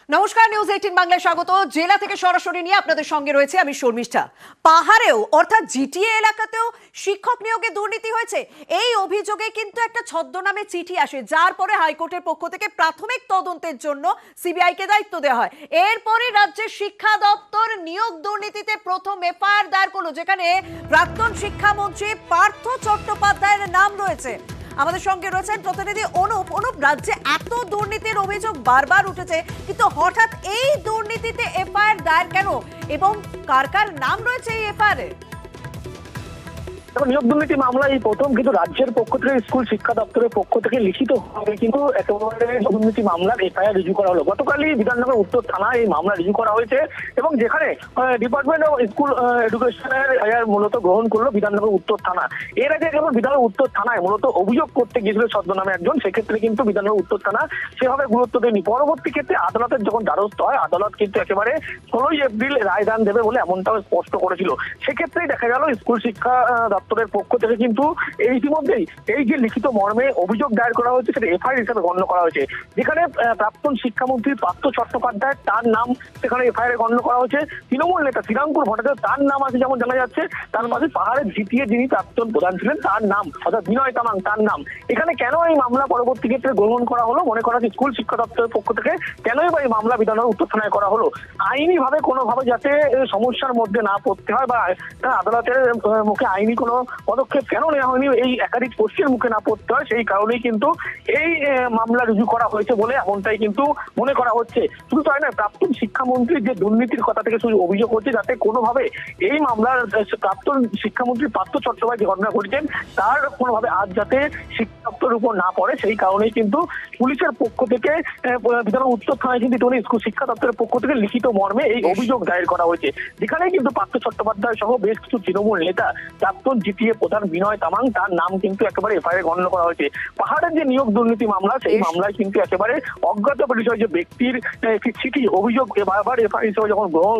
নমস্কার, নিউজ 18 বাংলায় স্বাগত। জেলা থেকে সরাসরি নিয়ে আপনাদের সঙ্গে রয়েছে আমি শর্মিষ্ঠা। পাহাড়েও অর্থাৎ জিটিএ এলাকাতেও শিক্ষক নিয়োগে দুর্নীতি হয়েছে, এই অভিযোগে কিন্তু একটা ছদ্মনামে চিঠি আসে, যার পরে হাইকোর্টের পক্ষ থেকে প্রাথমিক তদন্তের জন্য সিবিআইকে দায়িত্ব দেওয়া হয়। এরপরে রাজ্যের শিক্ষা দপ্তর নিয়োগ দুর্নীতিতে প্রথম এফআইআর দায়ের করলো, যেখানে প্রাক্তন শিক্ষামন্ত্রী পার্থ চট্টোপাধ্যায়ের নাম রয়েছে। আমাদের সঙ্গে রয়েছেন প্রতিনিধি অনুপ। রাজ্যে এত দুর্নীতির অভিযোগ বারবার উঠেছে, কিন্তু হঠাৎ এই দুর্নীতিতে এফআইআর দায়ের কেন এবং কার কার নাম রয়েছে এই এফআইআরে? নিয়োগ দুর্নীতি মামলা এই প্রথম, কিন্তু রাজ্যের পক্ষ থেকে স্কুল শিক্ষা দপ্তরের পক্ষ থেকে লিখিত ভাবে কিন্তু একেবারে দুর্নীতি মামলার এফআইআর রিজু করা হলো। গতকালই বিধাননগর উত্তর থানায় এই মামলা রিজু করা হয়েছে এবং যেখানে ডিপার্টমেন্ট অফ স্কুল এডুকেশনের এফআইআর মূলত গ্রহণ করলো বিধাননগর উত্তর থানা। এর আগে যেমন বিধাননগর উত্তর থানায় মূলত অভিযোগ করতে গিয়েছিল ছদ্মনামে একজন, সেক্ষেত্রে কিন্তু বিধাননগর উত্তর থানা সেভাবে গুরুত্ব দেয়নি। পরবর্তী ক্ষেত্রে আদালতের যখন দ্বারস্থ হয়, আদালত কিন্তু একেবারে 16ই এপ্রিল রায়দান দেবে বলে এমনটাও স্পষ্ট করেছিল। সেক্ষেত্রেই দেখা গেল স্কুল শিক্ষা দপ্তরের পক্ষ থেকে কিন্তু ইতিমধ্যেই এই যে লিখিত মর্মে অভিযোগ দায়ের করা হয়েছে সেটা এফআইআর হিসেবে গণ্য করা হয়েছে, যেখানে প্রাক্তন শিক্ষামন্ত্রী পার্থ চট্টোপাধ্যায় তার নাম সেখানে এফআইআর গণ্য করা হয়েছে। তৃণমূল নেতা শ্রীরামপুর ভট্টাচার্য তার নাম আছে যেমন জানা যাচ্ছে, তার মাঝে পাহাড়ের জিটিএ যিনি প্রাক্তন প্রধান ছিলেন তার নাম, অর্থাৎ বিনয় তামাং তার নাম। এখানে কেন এই মামলা পরবর্তী ক্ষেত্রে গ্রহণ করা হলো মনে করা হচ্ছে স্কুল শিক্ষা দপ্তরের পক্ষ থেকে, কেনই বা এই মামলা বিধাননগর উত্তর থানায় করা হলো? আইনি ভাবে কোনোভাবে যাতে সমস্যার মধ্যে না পড়তে হয় বা আদালতের মুখে আইনি কোনো পদক্ষেপ কেন নেওয়া হয়নি, এই একাধিক প্রশ্নের মুখে না পড়তে হয়, সেই কারণেই কিন্তু এই মামলা রুজু করা হয়েছে বলে এমনটাই কিন্তু মনে করা হচ্ছে। শুধু তাই নয়, প্রাক্তন শিক্ষামন্ত্রীর যে দুর্নীতির কথা থেকে শুধু অভিযোগ হচ্ছে, যাতে কোনোভাবে এই মামলার প্রাক্তন শিক্ষামন্ত্রী পার্থ চট্টোপাধ্যায় যে ঘটনা ঘটেছেন তার কোনোভাবে আজ যাতে শিক্ষা দপ্তরের উপর না পড়ে, সেই কারণেই কিন্তু পুলিশের পক্ষ থেকে বিধাননগর উত্তর থানায় কিন্তু স্কুল শিক্ষা দপ্তরের পক্ষ থেকে লিখিত মর্মে এই অভিযোগ দায়ের করা হয়েছে, যেখানে কিন্তু পার্থ চট্টোপাধ্যায় সহ বেশ কিছু তৃণমূল নেতা, প্রাক্তন জিটিএ প্রধান বিনয় তামাং তার নাম কিন্তু একেবারে এফআইআর গণ্য করা হয়েছে। পাহাড়ের যে নিয়োগ দুর্নীতি মামলা, সেই মামলায় কিন্তু একেবারে অজ্ঞাত পরিচয় যে ব্যক্তির চিঠি অভিযোগ বারবার এফআইআর হিসেবে যখন গ্রহণ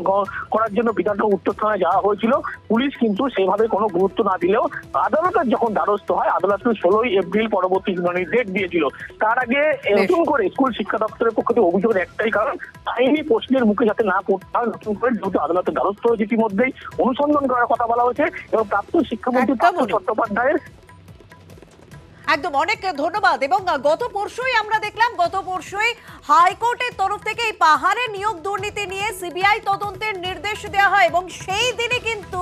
করার জন্য বিধাননগর উত্তর থানায় যাওয়া হয়েছিল, পুলিশ কিন্তু সেভাবে কোনো গুরুত্ব না দিলেও আদালতের যখন দ্বারস্থ হয়, আদালত 16ই এপ্রিল পরবর্তী শুনানির ডেট দিয়েছিল। তার আগে নতুন করে স্কুল শিক্ষা দপ্তরের পক্ষ থেকে অভিযোগের একটাই কারণ, আইনি প্রশ্নের মুখে যাতে না পড়তে হয়, নতুন করে যেহেতু আদালতের দ্বারস্থ হয়েছে ইতিমধ্যেই অনুসন্ধান করার কথা বলা হয়েছে এবং প্রাক্তন শিক্ষামন্ত্রী পার্থ চট্টোপাধ্যায়ের একদম অনেক ধন্যবাদ। এবং গত পরশুই আমরা দেখলাম, গত পরশুই হাইকোর্টের তরফ থেকে এই পাহাড়ে নিয়োগ দুর্নীতি নিয়ে সিবিআই তদন্তের নির্দেশ দেওয়া হয় এবং সেই দিনে কিন্তু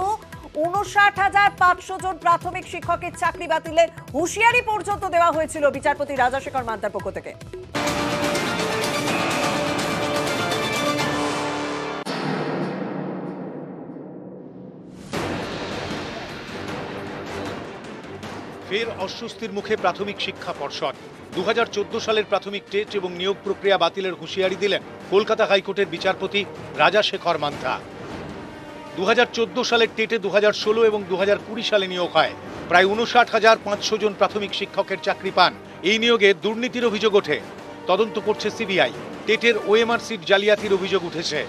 59,500 জন প্রাথমিক শিক্ষকের চাকরি বাতিলের হুঁশিয়ারি পর্যন্ত দেওয়া হয়েছিল বিচারপতি রাজাশেখর মান্তার পক্ষ থেকে। ফের অস্বস্তির মুখে প্রাথমিক শিক্ষা পর্ষদ। 2014 সালের প্রাথমিক টেট এবং নিয়োগ প্রক্রিয়া বাতিলের হুঁশিয়ারি দিলেন কলকাতা হাইকোর্টের বিচারপতি রাজাশেখর মান্তা। 2014 সালের টেটে 2016 এবং 2020 সালে নিয়োগ হয়। প্রায় 59,500 জন প্রাথমিক শিক্ষকের চাকরি পান। এই নিয়োগে দুর্নীতির অভিযোগ ওঠে, তদন্ত করছে সিবিআই। টেটের ওএমআর সিট জালিয়াতির অভিযোগ উঠেছে।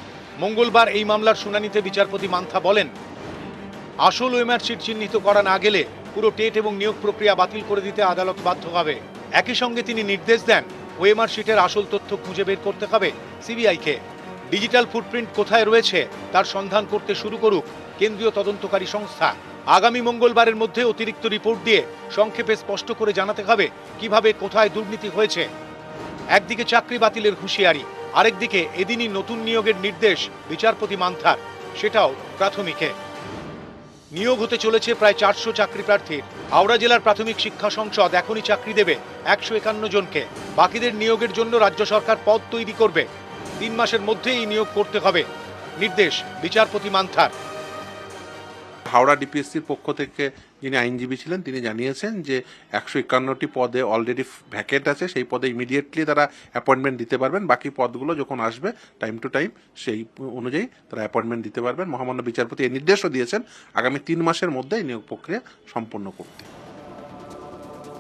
মঙ্গলবার এই মামলার শুনানিতে বিচারপতি মান্থা বলেন, আসল ওএমআর সিট চিহ্নিত করা না গেলে পুরো টেট এবং নিয়োগ প্রক্রিয়া বাতিল করে দিতে আদালত বাধ্য হবে। একই সঙ্গে তিনি নির্দেশ দেন, ওএমআর শিটের আসল তথ্য খুঁজে বের করতে হবে সিবিআইকে। ডিজিটাল ফুটপ্রিন্ট কোথায় রয়েছে তার সন্ধান করতে শুরু করুক কেন্দ্রীয় তদন্তকারী সংস্থা। আগামী মঙ্গলবারের মধ্যে অতিরিক্ত রিপোর্ট দিয়ে সংক্ষেপে স্পষ্ট করে জানাতে হবে কিভাবে কোথায় দুর্নীতি হয়েছে। একদিকে চাকরি বাতিলের হুঁশিয়ারি, আরেকদিকে এদিনই নতুন নিয়োগের নির্দেশ বিচারপতি মান্থার, সেটাও প্রাথমিকে। নিয়োগ হতে চলেছে প্রায় 400 চাকরি প্রার্থীর। হাওড়া জেলার প্রাথমিক শিক্ষা সংসদ এখনই চাকরি দেবে 151 জনকে। বাকিদের নিয়োগের জন্য রাজ্য সরকার পদ তৈরি করবে। 3 মাসের মধ্যে এই নিয়োগ করতে হবে, নির্দেশ বিচারপতি মান্থার। হাওড়া ডিপিএসসির পক্ষ থেকে যিনি আইনজীবী ছিলেন তিনি জানিয়েছেন যে 151টি পদে অলরেডি ভ্যাকেন্ট আছে, সেই পদে ইমিডিয়েটলি তারা অ্যাপয়েন্টমেন্ট দিতে পারবেন। বাকি পদগুলো যখন আসবে টাইম টু টাইম সেই অনুযায়ী তারা অ্যাপয়েন্টমেন্ট দিতে পারবেন। মহামান্য বিচারপতি এই নির্দেশও দিয়েছেন আগামী 3 মাসের মধ্যে এই নিয়োগ প্রক্রিয়া সম্পন্ন করতে।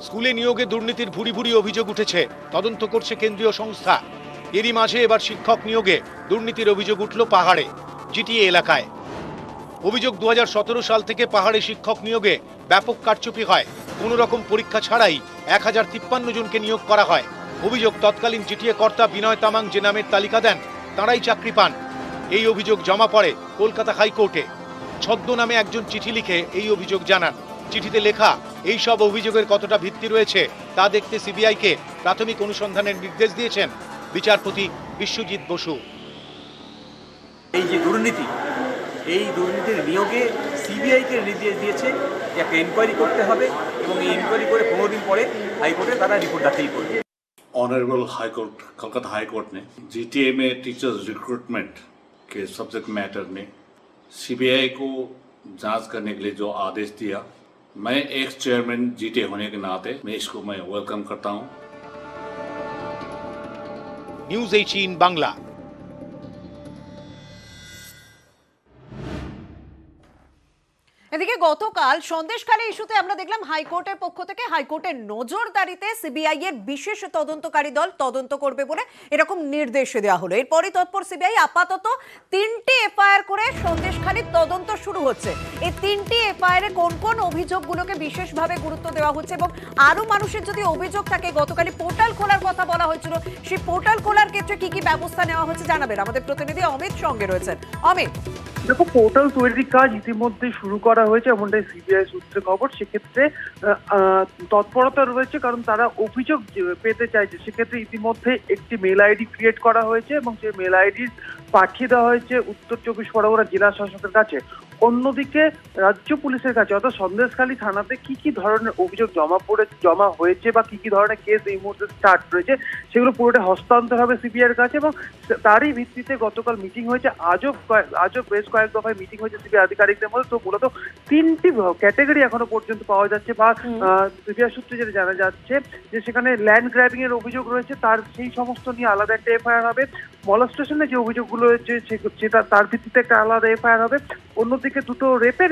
স্কুলে নিয়োগে দুর্নীতির ভুরি ভুরি অভিযোগ উঠেছে, তদন্ত করছে কেন্দ্রীয় সংস্থা। এরই মাঝে এবার শিক্ষক নিয়োগে দুর্নীতির অভিযোগ উঠল পাহাড়ে জিটিএ এলাকায়। অভিযোগ 2017 সাল থেকে পাহাড়ে শিক্ষক নিয়োগে ব্যাপক কারচুপি হয়। কোনো রকম পরীক্ষা ছাড়াই 1053 জনকে নিয়োগ করা হয়। অভিযোগ তৎকালীন জিটিএ কর্তা বিনয় তামাং যে নামের তালিকা দেন তাঁরাই চাকরি পান। এই অভিযোগ জমা পড়ে কলকাতা হাইকোর্টে। ছদ্মনামে একজন চিঠি লিখে এই অভিযোগ জানান। চিঠিতে লেখা এই সব অভিযোগের কতটা ভিত্তি রয়েছে তা দেখতে সিবিআইকে প্রাথমিক অনুসন্ধানের নির্দেশ দিয়েছেন বিচারপতি বিশ্বজিৎ বসু। এই যে দুর্নীতি, এই দুর্নীতির নিয়োগে সিবিআইকে নির্দেশ দিয়েছে যে একটা এনকোয়ারি করতে হবে এবং এই এনকোয়ারি করে 15 দিন পরে হাইকোর্টে তারা রিপোর্ট দাখিল করবে। Honourable high court Kolkata high court ने जीटीए में टीचर्स रिक्रूटमेंट के सब्जेक्ट मैटर में सीबीआई को जांच करने के लिए जो आदेश दिया, मैं एक्स चेयरमैन जीटीए होने के नाते मैं वेलकम करता हूं। নিউজ 18 বাংলা। এদিকে গতকাল সন্দেশখালী ইস্যুতে আমরা দেখলাম হাইকোর্টের পক্ষ থেকে হাইকোর্টের নজরদারিতে সিবিআই এর বিশেষ তদন্তকারী দল তদন্ত করবে বলে এরকম নির্দেশ দেওয়া হলো। এরপরই তৎপর সিবিআই আপাতত 3টি এফআইআর করে সন্দেশখালীর তদন্ত শুরু হচ্ছে। এই 3টি এফআইআর এ কোন কোন অভিযোগগুলোকে বিশেষভাবে গুরুত্ব দেওয়া হচ্ছে এবং আরো মানুষের যদি অভিযোগ থাকে, গতকালই পোর্টাল খোলার কথা বলা হয়েছিল, সেই পোর্টাল খোলার ক্ষেত্রে কি কি ব্যবস্থা নেওয়া হচ্ছে জানাবেন আমাদের প্রতিনিধি অমিত সঙ্গে রয়েছেন। অমিত, দেখো, পোর্টাল তৈরির কাজ ইতিমধ্যে শুরু করা হয়েছে এমনটাই সিবিআই সূত্রে খবর। সেক্ষেত্রে তৎপরতা রয়েছে, কারণ তারা অভিযোগ পেতে চাইছে। সেক্ষেত্রে ইতিমধ্যে একটি মেল আইডি ক্রিয়েট করা হয়েছে এবং সেই মেল আইডি পাঠিয়ে দেওয়া হয়েছে উত্তর 24 পরগনা জেলা শাসকের কাছে। অন্যদিকে রাজ্য পুলিশের কাছে অর্থাৎ সন্দেশখালী থানাতে কি কি ধরনের অভিযোগ জমা হয়েছে বা কি কি ধরনের কেস এই মুহূর্তে স্টার্ট রয়েছে সেগুলো পুরোটা হস্তান্তর হবে সিবিআই এর কাছে এবং তারই ভিত্তিতে গতকাল মিটিং হয়েছে। আজও বেশ কয়েক দফায় মিটিং হয়েছে সিবিআই আধিকারিকদের মধ্যে। তো মূলত 3টি ক্যাটাগরি এখনো পর্যন্ত পাওয়া যাচ্ছে বা সিবিআই সূত্রে যেটা জানা যাচ্ছে যে সেখানে ল্যান্ড গ্র্যাবিং এর অভিযোগ রয়েছে, তার সেই সমস্ত নিয়ে আলাদা একটা এফআইআর হবে। মলাস্টেশনে যে অভিযোগগুলো রয়েছে সেটা তার ভিত্তিতে একটা আলাদা এফআইআর হবে। অন্যদিকে 2টো রেপের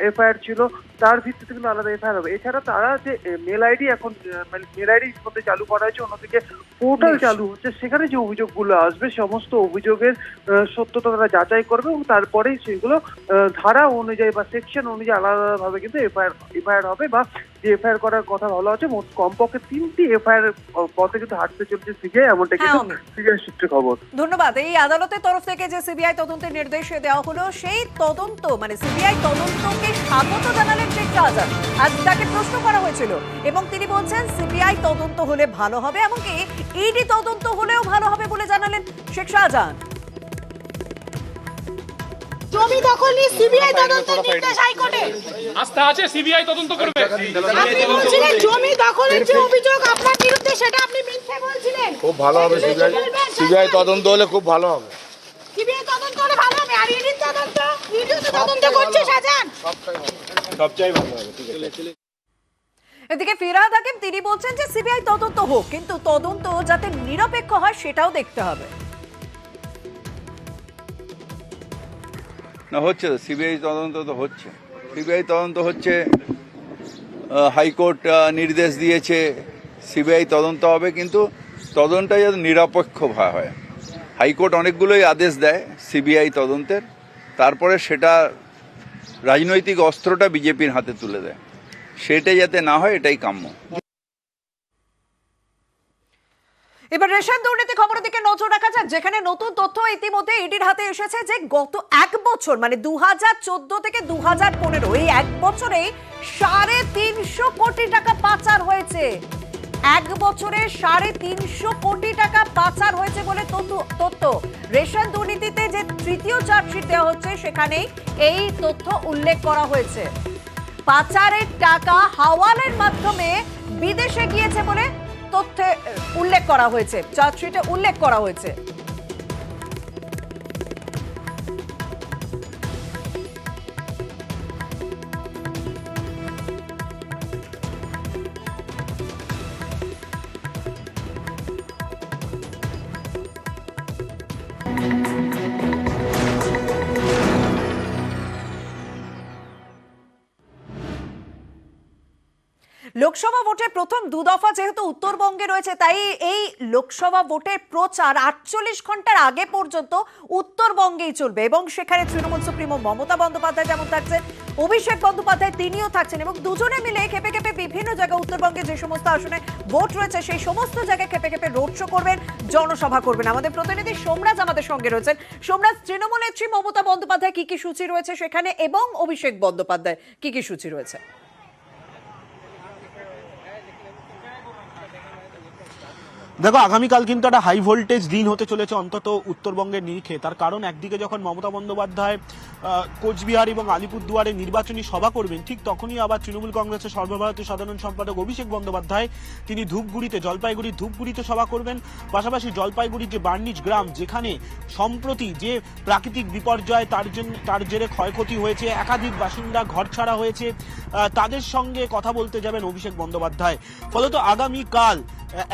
এফআইআর ছিল, তার ভিত্তিতে কিন্তু আলাদা এফআইআর হবে। এছাড়া তারা যে মেল আইডি মধ্যে চালু করা হয়েছে, অন্যদিকে পোর্টাল চালু হচ্ছে, সেখানে যে অভিযোগগুলো আসবে সমস্ত অভিযোগের সত্যতা তারা যাচাই করবে এবং তারপরেই সেগুলো ধারা অনুযায়ী বা সেকশন অনুযায়ী আলাদাভাবে কিন্তু এফআইআর হবে বা যে এফআইআর করার কথা বলা হচ্ছে। মোট কমপক্ষে 3টি এফআইআর পথে কিন্তু হাঁটতে চলছে সিবিআই, এমনটা কিন্তু সিবিআই সূত্রে খবর। ধন্যবাদ। এই আদালতের তরফ থেকে যে সিবিআই তদন্তের নির্দেশ দেওয়া হলো, সেই তদন্ত মানে সিবিআই তদন্তকে স্বাগত জানালেন শেখ শাহজাহান। আজ তাকে প্রশ্ন করা হয়েছিল এবং তিনি বলছেন সিবিআই তদন্ত হলে ভালো হবে, এমনকি ইডি তদন্ত হলেও ভালো হবে বলে জানালেন শেখ শাহজাহান। জমি দখল নিয়ে সিবিআই তদন্তের নির্দেশ হাইকোর্টে। আস্থা আছে সিবিআই তদন্ত করবে। আপনি বলছিলেন জমি দখলের যে অভিযোগ আপনার বিরুদ্ধে সেটা আপনি মিথ্যে বলছিলেন। খুব ভালো হবে সিবিআই তদন্ত হলে খুব ভালো হবে। সিবিআই তদন্ত হলে ভালো হবে। আর ইডি তো তদন্ত করছে শাহজাহান। সবচেয়ে ভালো হবে। ঠিক আছে। এদিকে ফিরহাদ হাকিম তিনি বলছেন যে সিবিআই তদন্ত হোক, কিন্তু তদন্ত যাতে নিরপেক্ষ হয় সেটাও দেখতে হবে। না, হচ্ছে তো সিবিআই তদন্ত তো হচ্ছে। সিবিআই তদন্ত হচ্ছে, হাইকোর্ট নির্দেশ দিয়েছে সিবিআই তদন্ত হবে, কিন্তু তদন্তটা যাতে নিরপেক্ষ হয়। হাইকোর্ট অনেকগুলোই আদেশ দেয় সিবিআই তদন্তের, তারপরে সেটা রাজনৈতিক অস্ত্রটা বিজেপির হাতে তুলে দেয়। সেটাই যাতে না হয়, এটাই কাম্য। এবার রেশন দুর্নীতি খবরের দিকে নজর রাখা যাক, যেখানে নতুন তথ্য ইতিমধ্যে ইডির হাতে এসেছে যে গত এক বছর মানে 2014 থেকে 2015 এই এক বছরে 350 কোটি টাকা পাচার হয়েছে। এক বছরে 350 কোটি টাকা পাচার হয়েছে বলে তথ্য। রেশন দুর্নীতিতে যে তৃতীয় চার্জশিট দেওয়া হচ্ছে সেখানে এই তথ্য উল্লেখ করা হয়েছে। পাচারের টাকা হাওয়ালার মাধ্যমে বিদেশে গিয়েছে বলে তথ্যে উল্লেখ করা হয়েছে, চার্জশিটে উল্লেখ করা হয়েছে। লোকসভা ভোটের প্রথম 2 দফা যেহেতু উত্তরবঙ্গে রয়েছে, তাই এই লোকসভা ভোটের প্রচার 48 ঘন্টার আগে পর্যন্ত উত্তরবঙ্গেই চলবে এবং সেখানে তৃণমূল সুপ্রিমো মমতা বন্দ্যোপাধ্যায় যেমন থাকছেন, অভিষেক বন্দ্যোপাধ্যায় তিনিও থাকছেন এবং দুজনে মিলে খেপে খেপে বিভিন্ন জায়গায় উত্তরবঙ্গে যে সমস্ত আসনে ভোট রয়েছে সেই সমস্ত জায়গায় খেপে খেপে রোড শো করবেন, জনসভা করবেন। আমাদের প্রতিনিধি সোমরাজ আমাদের সঙ্গে রয়েছেন। সোমরাজ, তৃণমূল নেত্রী মমতা বন্দ্যোপাধ্যায় কি কি সূচি রয়েছে সেখানে এবং অভিষেক বন্দ্যোপাধ্যায় কি কি সূচি রয়েছে? দেখো, আগামীকাল কিন্তু একটা হাই ভোল্টেজ দিন হতে চলেছে অন্তত উত্তরবঙ্গের নিরিখে। তার কারণ একদিকে যখন মমতা বন্দ্যোপাধ্যায় কোচবিহার এবং আলিপুরদুয়ারে নির্বাচনী সভা করবেন, ঠিক তখনই আবার তৃণমূল কংগ্রেসের সর্বভারতীয় সাধারণ সম্পাদক অভিষেক বন্দ্যোপাধ্যায় তিনি জলপাইগুড়ির ধূপগুড়িতে সভা করবেন। পাশাপাশি জলপাইগুড়ির যে বার্নিজ গ্রাম, যেখানে সম্প্রতি যে প্রাকৃতিক বিপর্যয় তার জেরে ক্ষয়ক্ষতি হয়েছে, একাধিক বাসিন্দা ঘর ছাড়া হয়েছে, তাদের সঙ্গে কথা বলতে যাবেন অভিষেক বন্দ্যোপাধ্যায়। ফলত আগামীকাল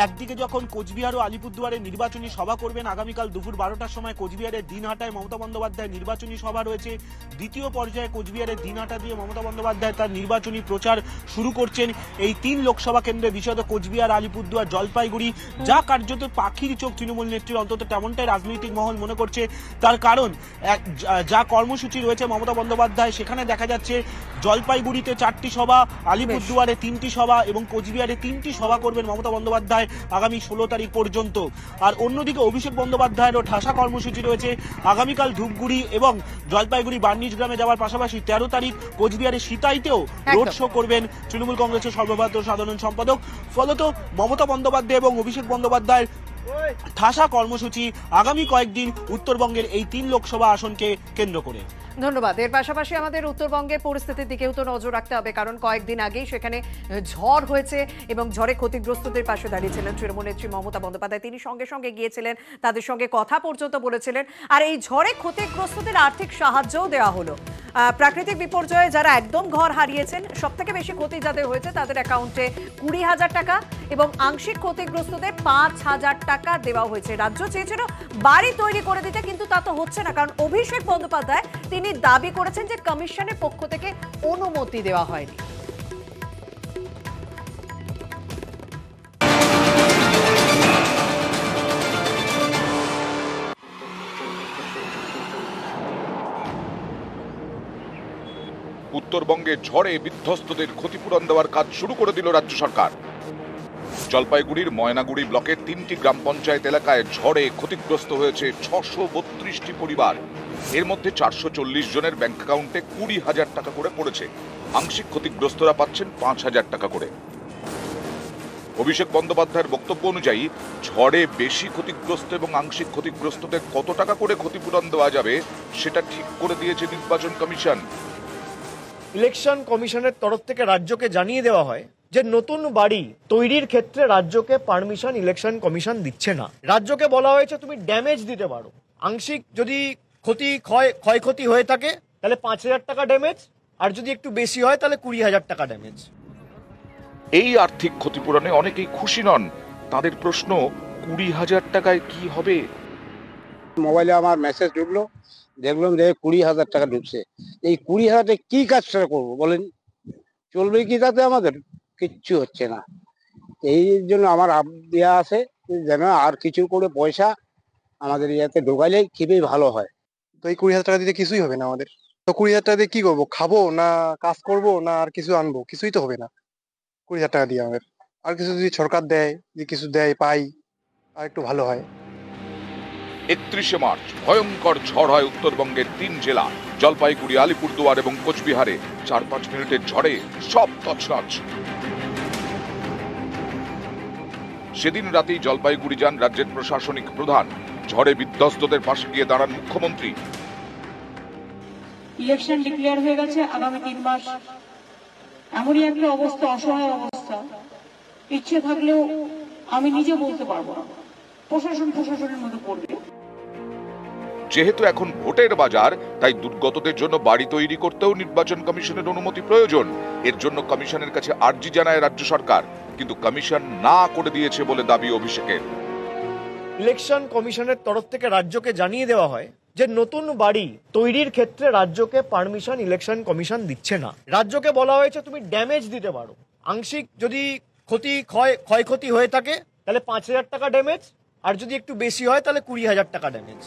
একদিকে যখন কোচবিহার ও আলিপুরদুয়ারে নির্বাচনী সভা করবেন, আগামীকাল দুপুর 12টার সময় কোচবিহারের দিনহাটায় মমতা বন্দ্যোপাধ্যায় নির্বাচনী সভা রয়েছে। দ্বিতীয় পর্যায়ে কোচবিহারের দিনহাটা দিয়ে মমতা বন্দ্যোপাধ্যায় তার নির্বাচনী প্রচার শুরু করছেন। এই 3 লোকসভা কেন্দ্রে বিশেষত কোচবিহার, আলিপুরদুয়ার, জলপাইগুড়ি, যা কার্যত পাখির চোখ তৃণমূল নেত্রীর, অন্তত তেমনটাই রাজনৈতিক মহল মনে করছে। তার কারণ যা কর্মসূচি রয়েছে মমতা বন্দ্যোপাধ্যায়, সেখানে দেখা যাচ্ছে জলপাইগুড়িতে 4টি সভা, আলিপুরদুয়ারে 3টি সভা এবং কোচবিহারে 3টি সভা করবেন মমতা বন্দ্যোপাধ্যায় আগামী 16 তারিখ পর্যন্ত। আর অন্যদিকে অভিষেক বন্দ্যোপাধ্যায়েরও ঠাসা কর্মসূচি রয়েছে। আগামীকাল ধূপগুড়ি এবং জলপাইগুড়ি বার্নিজ গ্রামে যাওয়ার পাশাপাশি 13 তারিখ কোচবিহারের সিতাইতেও রোড শো করবেন তৃণমূল কংগ্রেসের সর্বভারতীয় সাধারণ সম্পাদক। ফলত মমতা বন্দ্যোপাধ্যায় এবং অভিষেক বন্দ্যোপাধ্যায়ের ঠাসা কর্মসূচি আগামী কয়েকদিন উত্তরবঙ্গের এই 3 লোকসভা আসনকে কেন্দ্র করে। ধন্যবাদ। এর পাশাপাশি আমাদের উত্তরবঙ্গের পরিস্থিতির দিকেও তো নজর রাখতে হবে, কারণ কয়েকদিন আগেই সেখানে ঝড় হয়েছে এবং ঝড়ে ক্ষতিগ্রস্তদের পাশে দাঁড়িয়েছিলেন তৃণমূল নেত্রী মমতা বন্দ্যোপাধ্যায়। তিনি সঙ্গে সঙ্গে গিয়েছিলেন, তাদের সঙ্গে কথা পর্যন্ত বলেছিলেন। আর এই ঝড়ে ক্ষতিগ্রস্তদের আর্থিক সাহায্যও দেওয়া হলো। প্রাকৃতিক বিপর্যয়ে যারা একদম ঘর হারিয়েছেন, সব থেকে বেশি ক্ষতি যাদের হয়েছে তাদের অ্যাকাউন্টে 20,000 টাকা এবং আংশিক ক্ষতিগ্রস্তদের 5,000 টাকা দেওয়া হয়েছে। রাজ্য চেয়েছিল বাড়ি তৈরি করে দিতে, কিন্তু তা তো হচ্ছে না, কারণ অভিষেক বন্দ্যোপাধ্যায় তিনি দাবি করেছেন যে কমিশনের পক্ষ থেকে অনুমতি দেওয়া হয়নি। উত্তরবঙ্গে ঝড়ে বিধ্বস্তদের ক্ষতিপূরণ দেওয়ার কাজ শুরু করে দিল রাজ্য সরকার। জলপাইগুড়ির ময়নাগুড়ি ব্লকের 3টি গ্রাম পঞ্চায়েত এলাকায় ঝড়ে ক্ষতিগ্রস্ত হয়েছে 632টি পরিবার। এর মধ্যে 440 জনের ব্যাংক অ্যাকাউন্টে 20,000 টাকা করে পড়েছে। আংশিক ক্ষতিগ্রস্তরা পাচ্ছেন 5,000 টাকা করে। অভিষেক বন্দ্যোপাধ্যায়ের বক্তব্য অনুযায়ী ঝড়ে বেশি ক্ষতিগ্রস্ত এবং আংশিক ক্ষতিগ্রস্তদের কত টাকা করে ক্ষতিপূরণ দেওয়া যাবে সেটা ঠিক করে দিয়েছে নির্বাচন কমিশন। ইলেকশন কমিশনের তরফ থেকে রাজ্যকে জানিয়ে দেওয়া হয় যে নতুন বাড়ি তৈরির ক্ষেত্রে রাজ্যকে পারমিশন ইলেকশন কমিশন দিচ্ছে না। রাজ্যকে বলা হয়েছে তুমি ড্যামেজ দিতে পারো, আংশিক যদি ক্ষয়ক্ষতি হয়ে থাকে তাহলে 5,000 টাকা ড্যামেজ, আর যদি একটু বেশি হয় তাহলে 20,000 টাকা ড্যামেজ। এই আর্থিক ক্ষতিপূরণে অনেকেই খুশি নন। তাদের প্রশ্ন, 20,000 টাকায় কি হবে? মোবাইলে আমার মেসেজ ঢুকলো, দেখলাম যে 20,000 টাকা ঢুকছে। এই 20,000 টাকা কি কাজটা করবো বলেন? চলবে কি তাতে? আমাদের কিচ্ছু হচ্ছে না। এই জন্য আমার দেওয়া আছে যেন আর কিছু করে পয়সা আমাদের ইয়াতে ঢোকাইলে খুবই ভালো হয়। তো এই 20,000 টাকা দিতে কিছুই হবে না আমাদের। তো 20,000 টাকা দিয়ে কি করবো? খাবো না কাজ করবো না আর কিছু আনবো? কিছুই তো হবে না 20,000 টাকা দিয়ে আমাদের। আর কিছু যদি সরকার দেয়, যে কিছু দেয় পাই, আর একটু ভালো হয়। 31শে মার্চ ভয়ঙ্কর ঝড় হয় উত্তরবঙ্গের 3 জেলা জলপাইগুড়ি, আলিপুরদুয়ার এবং কোচবিহারে। 4-5 মিনিটের ঝড়ে সব তছনছ। সেদিন রাতেই জলপাইগুড়ি যান রাজ্যের প্রশাসনিক প্রধান। ঝড়ে বিধ্বস্তদের পাশে গিয়ে দাঁড়ান মুখ্যমন্ত্রী। ইলেকশন ডিক্লেয়ার হয়ে গেছে আগামী 3 মাস। এমনই একটা অবস্থা, অসহায় অবস্থা, ইচ্ছে থাকলেও আমি নিজে বলতে পারবো না, প্রশাসনের মধ্যে পড়বে। যেহেতু এখন ভোটের বাজার, তাই দুর্গতদের জন্য বাড়ি তৈরি করতেও নির্বাচন কমিশনের অনুমতি প্রয়োজন। এর জন্য কমিশনের কাছে আর্জি জানায় রাজ্য সরকার, কিন্তু কমিশন না করে দিয়েছে বলে দাবি অভিষেকের। ইলেকশন কমিশনের তরফ থেকে রাজ্যকে জানিয়ে দেওয়া হয় যে নতুন বাড়ি তৈরির ক্ষেত্রে রাজ্যকে পারমিশন ইলেকশন কমিশন দিচ্ছে না। রাজ্যকে বলা হয়েছে তুমি ড্যামেজ দিতে পারো, আংশিক যদি ক্ষয়ক্ষতি হয়ে থাকে তাহলে 5,000 টাকা ড্যামেজ, আর যদি একটু বেশি হয় তাহলে 20,000 টাকা ড্যামেজ।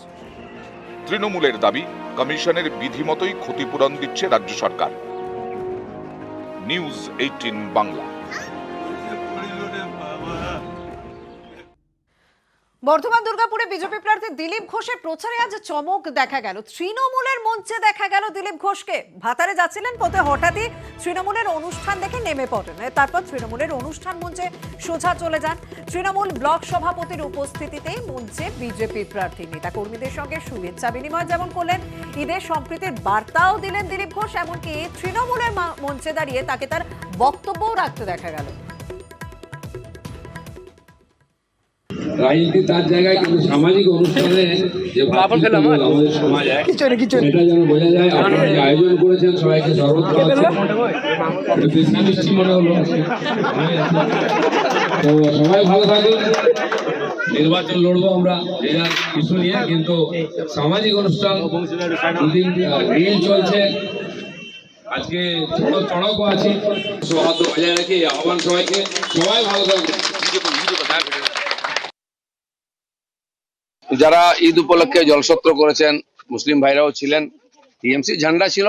তৃণমূলের দাবি, কমিশনের বিধি মতোই ক্ষতিপূরণ দিচ্ছে রাজ্য সরকার। নিউজ 18 বাংলা। বর্ধমান দুর্গাপুরে বিজেপি প্রার্থী দিলীপ ঘোষের প্রচারে আজ চমক দেখা গেল। তৃণমূলের মঞ্চে দেখা গেল দিলীপ ঘোষকে। ভাতারে যাচ্ছিলেন, পথে হঠাৎই তৃণমূলের অনুষ্ঠান দেখে নেমে পড়েন। তারপর তৃণমূলের অনুষ্ঠান মঞ্চে সোজা চলে যান। তৃণমূল ব্লক সভাপতির উপস্থিতিতেই মঞ্চে বিজেপি প্রার্থী নেতা কর্মীদের সঙ্গে শুভেচ্ছা বিনিময় যেমন করলেন, ঈদের সম্প্রীতির বার্তাও দিলেন দিলীপ ঘোষ। এমনকি তৃণমূলের মঞ্চে দাঁড়িয়ে তাকে তার বক্তব্যও রাখতে দেখা গেল। রাজনীতি তার জায়গায়, কিন্তু সামাজিক অনুষ্ঠানে যে আমাদের সমাজ সেটা যেন বোঝা যায়। আপনারা যে আয়োজন করেছেন সবাইকে সর্বত্র মিষ্টি মনে হলো। তো সবাই ভালো থাকুন। নির্বাচন লড়বো আমরা যে যার কিছু নিয়ে, কিন্তু সামাজিক অনুষ্ঠান দুদিন রিল চলছে। আজকে ছোট চড়কও আছে। সৌহার্দ্য বজায় রেখে আহ্বান সবাইকে, সবাই ভালো থাকুন। যারা ঈদ উপলক্ষে জলসত্র করেছেন, মুসলিম ভাইরাও ছিলেন, টিএমসি ঝান্ডা ছিল,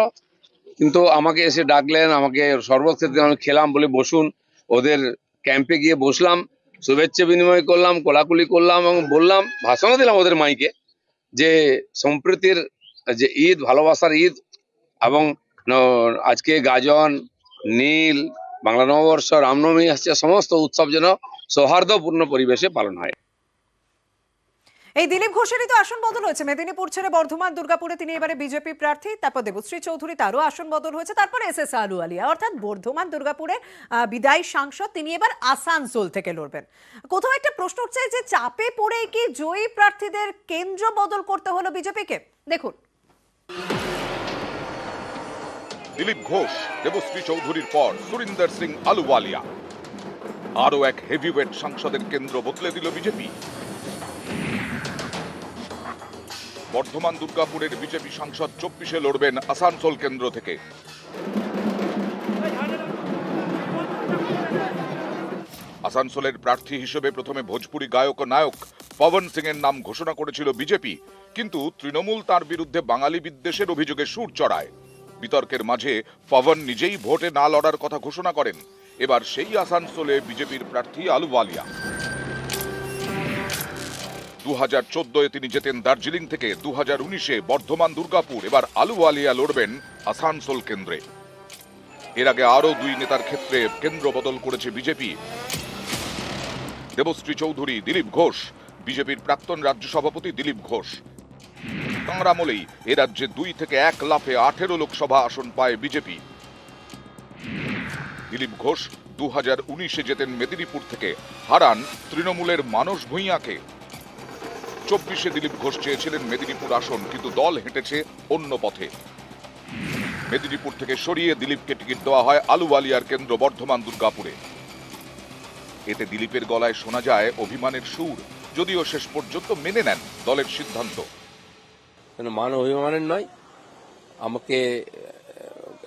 কিন্তু আমাকে এসে ডাকলেন, আমাকে শরবত খেতে আমি খেলাম, বলে বসুন। ওদের ক্যাম্পে গিয়ে বসলাম, শুভেচ্ছা বিনিময় করলাম, কোলাকুলি করলাম এবং বললাম, ভাষণও দিলাম ওদের মাইকে, যে সম্প্রীতির যে ঈদ, ভালোবাসার ঈদ, এবং আজকে গাজন, নীল, বাংলা নববর্ষ, রামনবমী আসছে, সমস্ত উৎসব যেন সৌহার্দ্যপূর্ণ পরিবেশে পালন হয়। এই দিলীপ ঘোষেরই তো আসন বদল হয়েছে। মেদিনীপুর ছেড়ে বর্ধমান দুর্গাপুরে তিনি এবারে বিজেপি প্রার্থী। তারপর দেবশ্রী চৌধুরী, তারও আসন বদল হয়েছে। তারপর এস আলুওয়ালিয়া, অর্থাৎ বর্ধমান দুর্গাপুরে বিদায়ী সাংসদ, তিনি এবার আসানসোল থেকে লড়বেন। কোথাও একটা প্রশ্ন উঠছে যে চাপে পড়ে কি জয়ী প্রার্থীদের কেন্দ্র বদল করতে হলো বিজেপিকে? দেখুন, দিলীপ ঘোষ, দেবশ্রী চৌধুরীর পর সুরিন্দর সিং আলুওয়ালিয়া, আরো এক হেভিওয়েট সাংসদের কেন্দ্র বদলে দিল বিজেপি। বর্ধমান দুর্গাপুরের বিজেপি সাংসদ 24-এ লড়বেন আসানসোল কেন্দ্র থেকে। আসানসোলের প্রার্থী হিসেবে প্রথমে ভোজপুরি গায়ক ও নায়ক পবন সিং এর নাম ঘোষণা করেছিল বিজেপি, কিন্তু তৃণমূল তার বিরুদ্ধে বাঙালি বিদ্বেষের অভিযোগে সুর চড়ায়। বিতর্কের মাঝে পবন নিজেই ভোটে না লড়ার কথা ঘোষণা করেন। এবার সেই আসানসোলে বিজেপির প্রার্থী আলুওয়ালিয়া। 2014-এ তিনি যেতেন দার্জিলিং থেকে। 2019-এ বর্ধমান দুর্গাপুর, এবার আলুওয়ালিয়া লড়বেন আসানসোল কেন্দ্রে। এর আগে আরো দুই নেতার ক্ষেত্রে কেন্দ্র বদল করেছে বিজেপি। দেবশ্রী চৌধুরী, দিলীপ ঘোষ। বিজেপির প্রাক্তন রাজ্য সভাপতি দিলীপ ঘোষ। তাঁর আমলেই এ রাজ্যে 2 থেকে 1 লাফে 18 লোকসভা আসন পায় বিজেপি। দিলীপ ঘোষ 2019-এ যেতেন মেদিনীপুর থেকে, হারান তৃণমূলের মানস ভূঁইয়াকে। 24-এ দিলীপ ঘোষ চেয়েছিলেন মেদিনীপুর আসন, কিন্তু দল হেঁটেছে অন্য পথে। মেদিনীপুর থেকে সরিয়ে দিলীপকে টিকিট দেওয়া হয় আলুওয়ালিয়ার কেন্দ্র বর্ধমান দুর্গাপুরে। এতে দিলীপের গলায় শোনা যায় অভিমানের সুর, যদিও শেষ পর্যন্ত মেনে নেন দলের সিদ্ধান্ত। মান অভিমানের নয়, আমাকে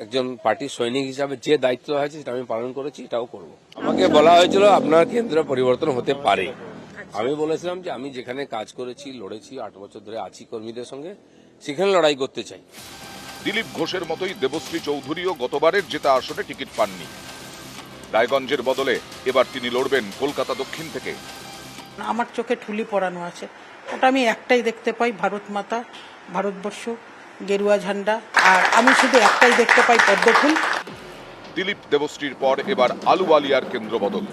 একজন পার্টির সৈনিক হিসাবে যে দায়িত্ব হয়েছে সেটা আমি পালন করেছি, এটাও করব। আমাকে বলা হয়েছিল আপনার কেন্দ্র পরিবর্তন হতে পারে। আমি বলেছিলাম যে আমি যেখানে কাজ করেছি, লড়েছি, 8 বছর ধরে আছি কর্মীদের সঙ্গে, সেখানে লড়াই করতে চাই। দিলীপ ঘোষের মতোই দেবশ্রী চৌধুরীও গতবারের জেতা আসনে টিকিট পাননি। রায়গঞ্জের বদলে এবার তিনি লড়বেন কলকাতা দক্ষিণ থেকে। আমার চোখে ঠুলি পরানো আছে, ওটা আমি একটাই দেখতে পাই, ভারত মাতা, ভারতবর্ষ, গেরুয়া ঝান্ডা, আর আমি শুধু একটাই দেখতে পাই, পদ্মফুল। দিলীপ দেবশ্রীর পর এবার আলুওয়ালিয়ার কেন্দ্র বদল।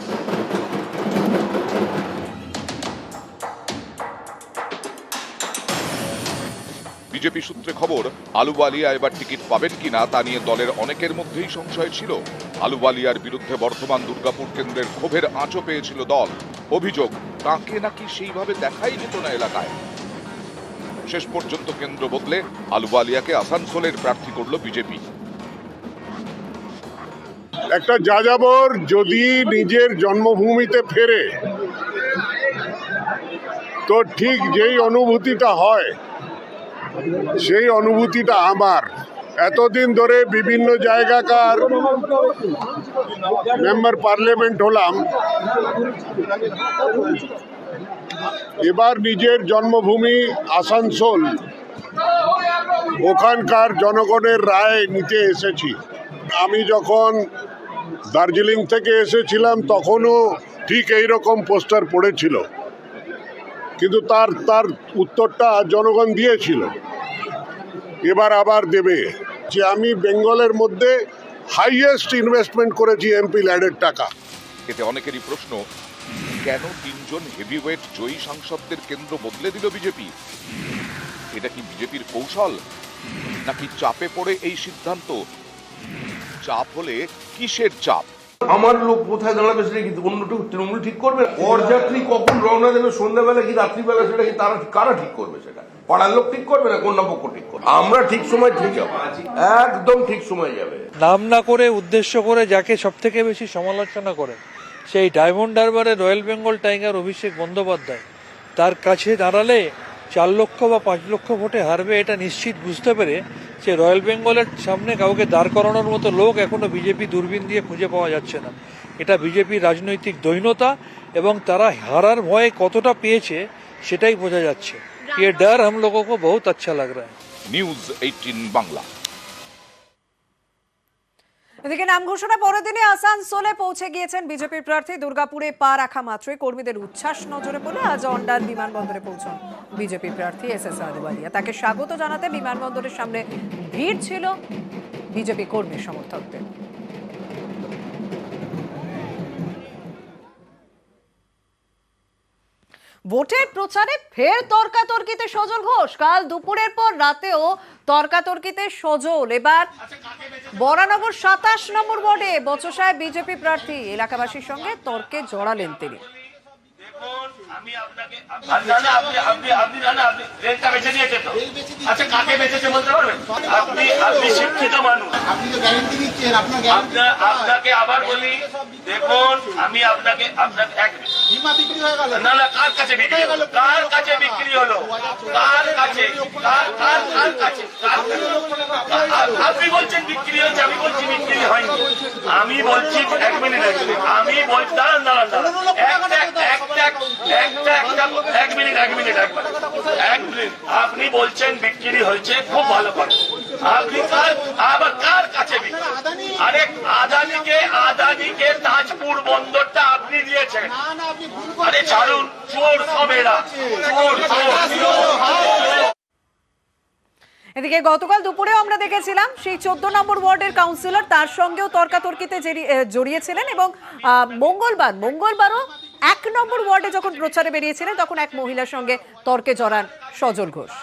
বিজেপি সূত্রে খবর, আলুওয়ালিয়া এবার টিকিট পাবেন কিনা তা নিয়ে দলের অনেকের মধ্যেই সংশয় ছিল। আলুওয়ালিয়ার বিরুদ্ধে বর্ধমান দুর্গাপুর কেন্দ্রের ক্ষোভের আঁচও পেয়েছিল দল। অভিযোগ, তাঁকে নাকি সেইভাবে দেখাই যেত না এলাকায়। শেষ পর্যন্ত কেন্দ্র বদলে আলুওয়ালিয়াকে আসানসোলের প্রার্থী করল বিজেপি। একটা যাযাবর যদি নিজের জন্মভূমিতে ফেরে, তো ঠিক যেই অনুভূতিটা হয়, সেই অনুভূতিটা আমার। এতদিন ধরে বিভিন্ন জায়গাকার মেম্বার পার্লামেন্ট হলাম, এবার নিজের জন্মভূমি আসানসোল, ওখানকার জনগণের রায় নিতে এসেছি। আমি যখন দার্জিলিং থেকে এসেছিলাম তখনও ঠিক এইরকম পোস্টার পড়েছিল, কিন্তু তার উত্তরটা জনগণ দিয়েছিল, এবার আবার দেবে যে আমি বেঙ্গলের মধ্যে হাইয়েস্ট ইনভেস্টমেন্ট করেছি এমপি ল্যাডের টাকা। এতে অনেকেরই প্রশ্ন, কেন 3 জন হেভিওয়েট জয়ী সাংসদদের কেন্দ্র বদলে দিল বিজেপি? এটা কি বিজেপির কৌশল, নাকি চাপে পড়ে এই সিদ্ধান্ত? চাপ হলে কিসের চাপ? আমার লোক কোথায় দাঁড়াবে সেটা কিন্তু অন্য তৃণমূল ঠিক করবে। বরযাত্রী কখন রওনা দেবে, সন্ধ্যাবেলা কি রাত্রিবেলা, সেটা কি কারা ঠিক করবে? সেটা পাড়ার লোক ঠিক করবে না কন্যা পক্ষ ঠিক করবে? আমরা ঠিক সময় ঠিক যাবো, একদম ঠিক সময় যাবে। নাম না করে উদ্দেশ্য করে যাকে সব থেকে বেশি সমালোচনা করে সেই diamond হারবারে royal Bengal tiger Abhishek Bandyopadhyay, তার কাছে দাঁড়ালে 4 লক্ষ বা 5 লক্ষ ভোটে হারবে এটা নিশ্চিত বুঝতে পেরে সে রয়্যাল বেঙ্গলের সামনে কাউকে দাঁড় করানোর মতো লোক এখনো বিজেপি দূরবীন দিয়ে খুঁজে পাওয়া যাচ্ছে না। এটা বিজেপির রাজনৈতিক দৈন্যতা এবং তারা হারার ভয়ে কতটা পেয়েছে সেটাই বোঝা যাচ্ছে। ये डर हम लोगों को बहुत अच्छा लग रहा है। নিউজ 18 বাংলা। এদিকে নাম ঘোষণা পরের দিনে আসানসোলে পৌঁছে গিয়েছেন বিজেপির প্রার্থী। দুর্গাপুরে পা রাখা মাত্রই কর্মীদের উচ্ছ্বাস নজরে পড়ে আজ অন্ডার বিমানবন্দরে পৌঁছন বিজেপি প্রার্থী SS আলুওয়ালিয়া। তাকে স্বাগত জানাতে বিমানবন্দরের সামনে ভিড় ছিল বিজেপি কর্মী সমর্থকদের। ভোটের প্রচারে ফের তর্কাতর্কিতে সজল ঘোষ। কাল দুপুরের পর রাতেও তর্কাতর্কিতে সজল। এবার বরানগর 27 নম্বর ওয়ার্ডে বচসায় বিজেপি প্রার্থী এলাকাবাসীর সঙ্গে তর্কে জড়ালেন তিনি। আপনাকে আবার বলি, দেখুন আমি আপনাকে না না কার কাছে বিক্রি হলো, কার কাছে বিক্রি হলো, কার কাছে, কার কাছে? আপনি বলছেন বিক্রি হয়েছে, আমি বলছি বিক্রি হয়নি। আমি বলছি 1 মিনিট, আমি বলছি দাঁড়ান এক মিনিট, আপনি বলছেন বিক্রি হয়েছে, খুব ভালো করে। আপনি আবার কার কাছে বিক্রি? আরে আদানিকে তাজপুর বন্দরটা আপনি দিয়েছেন। আরে ছাড়ুন, চোর সবেরা, চোর। এদিকে গতকাল দুপুরেও আমরা দেখেছিলাম সেই 14 নম্বর ওয়ার্ডের কাউন্সিলর তার সঙ্গেও তর্কাতর্কিতে জড়িয়েছিলেন এবং মঙ্গলবারও 1 নম্বর ওয়ার্ডে যখন প্রচারে বেরিয়েছিলেন তখন এক মহিলার সঙ্গে তর্কে জড়ান সজল ঘোষ।